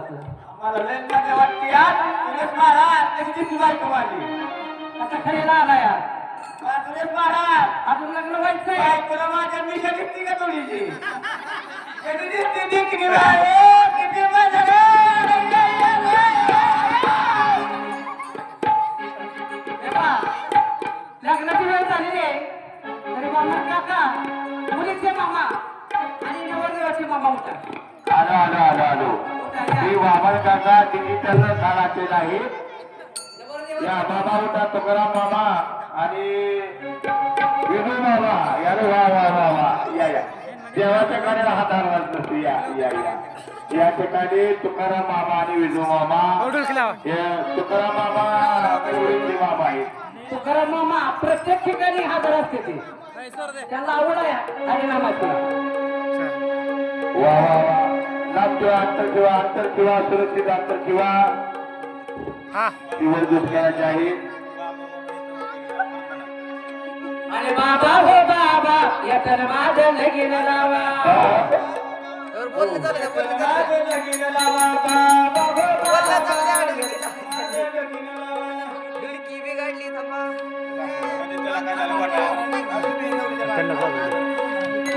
मला लय मजा वाटते यार. सुरेश महाराज कशी दिसली बायको माझी. आता खरेला आला यार. सुरेश महाराज अजून लग्न व्हायचंय. बायकोला माझ्या मिशा दिसती का थोडीशी. कधी दिसते देखणी बाय किती मजा रे. लग्नाची वेळ झाली रे. तरी मामा काका मुलीचे मामा आणि नवरदेवाचे मामा होता. आलो आलो आलो आलो. मी वामन काका डिजिटल काळाचे नाही. या बाबा होता तुकाराम मामा आणि विनू मामा. यारे वा वा वा वा. या या देवाच्या कार्याला हात हलवायचा नसतो. या या या या ठिकाणी तुकाराम मामा आणि विनू मामा. तुकाराम मामा विनू मामा आहे. तुकाराम मामा प्रत्येक ठिकाणी हजर असते ते. त्यांना आवड आहे हरिनामाची. वा वा वा. नाम किंवा अंतर किंवा अंतर किंवा सुरक्षित अंतर किंवा दिवस दुसऱ्याचे आहे. आणि बाबा हो बाबा या तर माझं लगीन लावा.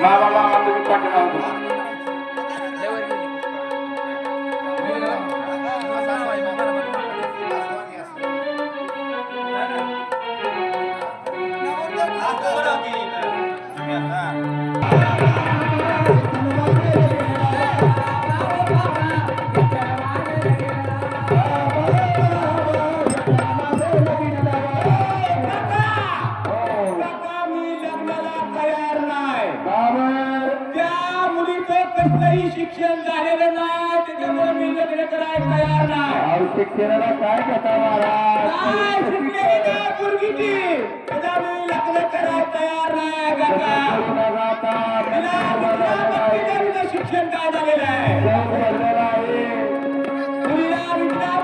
मामा मामा तुम्ही पाठीमागे शिक्षण झालेलं नाही त्याच्यामुळे मी लग्न करायला तयार नाही. शिक्षणाला काय करता महाराज. मुलगी त्याच्या मी लग्न करायला तयार नाही. शिक्षण काय झालेलं आहे. मुलीला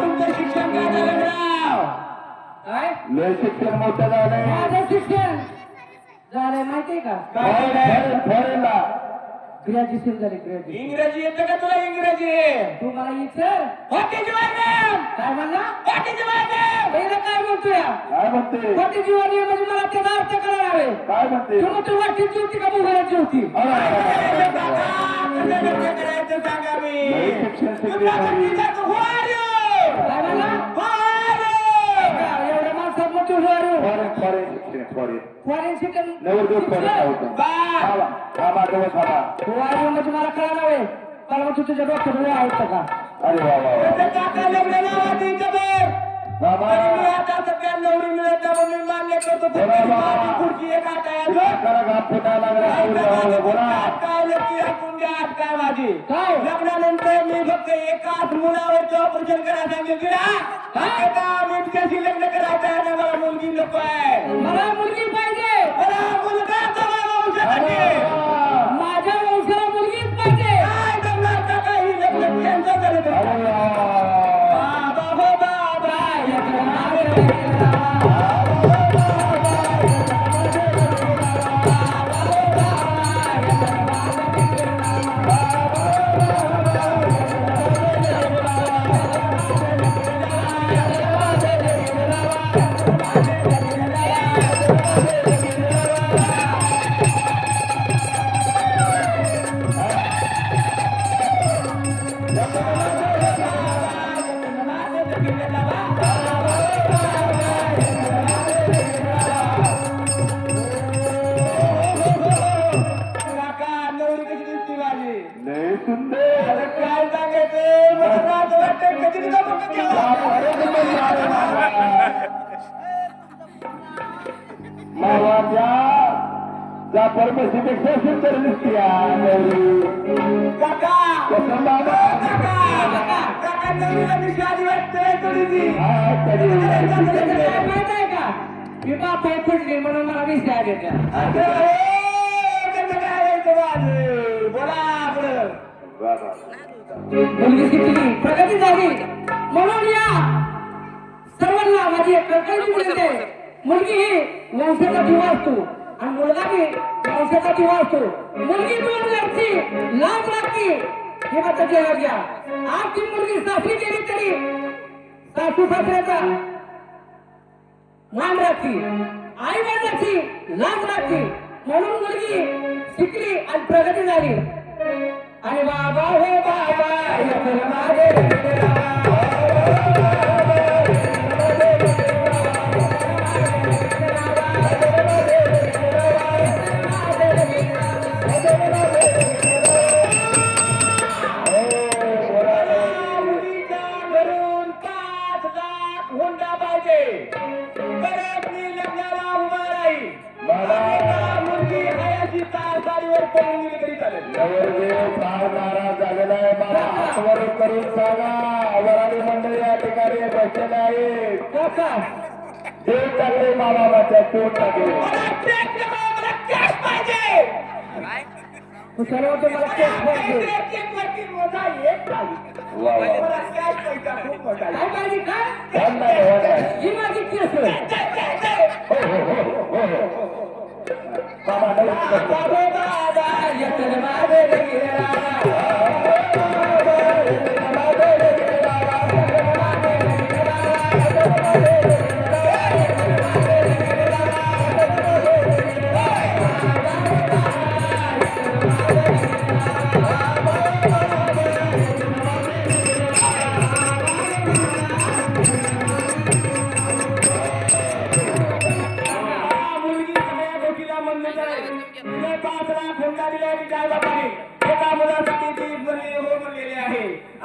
तुमचं शिक्षण काय झालेलं काय लय शिक्षण मोठं झालंय. माझं शिक्षण झालंय माहितीये का. फॉरेनला ग्रॅज्युएशन झाले. ग्रॅज्युएशन इंग्रजी येतं का तुला. इंग्रजी तू मला विचार काय म्हणला. पहिलं काय म्हणतोय. काय म्हणते. वाटी जीवानी म्हणजे मला त्याचा अर्थ कळणार आहे. काय म्हणते. तू म्हणतो वाटीची होती का मुघलाची होती. सांगा मी शिक्षण काय म्हणला. एवढ्या माणसात मोठी फॉरेन शिक्षण म्हणजे मला कळणार आहे. मला म्हणतो तुझ्या डॉक्टर आहेत का. अरे वा सध्या नवरी मिळत मी मान्य करतो. खुर्ची एक काय माझी काय लग्नानंतर मी फक्त एकाच मुलावरचं ऑपरेशन करायला सांगितलं. एका मिनिटाशी लग्न करायचं आहे. मला मुलगी नको आहे. मला मुलगी पाहिजे. मला मुलगा वंशासाठी. माझ्या वंशाला मुलगीच पाहिजे. काय करणार का काही लग्न कॅन्सल झालं. परमेश्वरपेक्षा सुंदर दिसते. माहित आहे का मी बाप आहे फुटली म्हणून मला विषय घेतला. मुलगी शिकली प्रगती झाली म्हणून या सर्वांना माझी एक कळकळी मिळते. मुलगी ही वंशाचा दिवा असतो आणि मुलगा बी वंशाचा दिवा असतो. मुलगी दोन घरची लांब लागते हे मात्र जेव्हा घ्या आज ती मुलगी सासरी गेली तरी सासू सासऱ्याचा मान राखी आई वडिलांची लाज राखी म्हणून मुलगी शिकली आणि प्रगती झाली आणि बाबा हो बाबा याचं माझे नाराज झालेला आहे मला हातवर करून सांगा वराडी मंडळी या ठिकाणी बसलेले आहेत देव टाकले बाबाच्या देव टाकले सर्व तुम्हाला केस पाहिजे काय पाहिजे काय ही माझी केस बाबा याचं माझे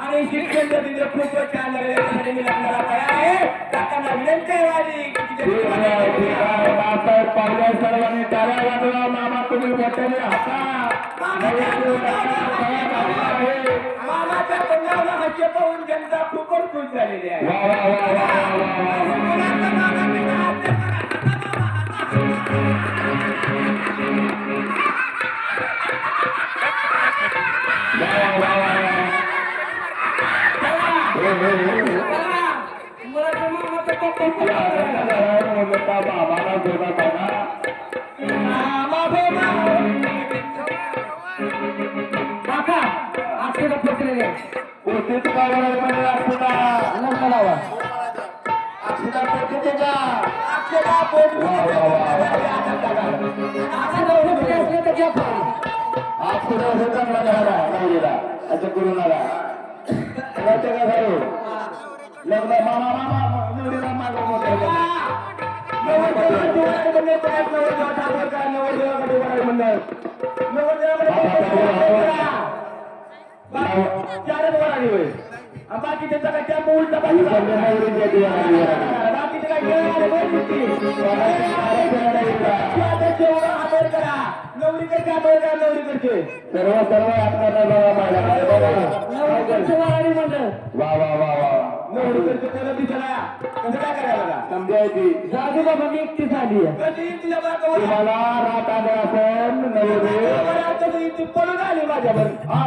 आणि शिक्षण तिथे खूपच छान झालेले मी लग्नाला तयार आहे काकांना विनंती पाहिल्या सर्वांनी टाळ्या वाजवा मामा तुम्ही मोठ्याने मामाच्या तोंडाला हास्य पाहून जनता खूपच खुश झालेली आहे बाबाला जोडा बघा काका आठवडा पोचलेले कोणतीच गावाला म्हणजे अक्षता लावा अक्षता पोचते का अक्षरा पोट आठवडा पोचले असले तर घ्या फोन. अक्षता होता झाला नवरीला असं करू नका कळते का झालो लग्न मामा मामा नवरीला मागं मोठं बाकी त्याचा काय त्या उलटा बाकी आदर करा नवरीकडचे आदर करा नवरीकडचे सर्व सर्व आपल्याला बघा माझ्या नवरदेवाचं वारणी मंडळ वा वा वा वा नवरीकडचे त्याला दिसला कसं काय करायला समजायची जादू बाबा मी एकटी झाली आहे कधी तुझ्या बाजूला तुम्हाला रात आले असेल नवरे पळून आली माझ्यावर हा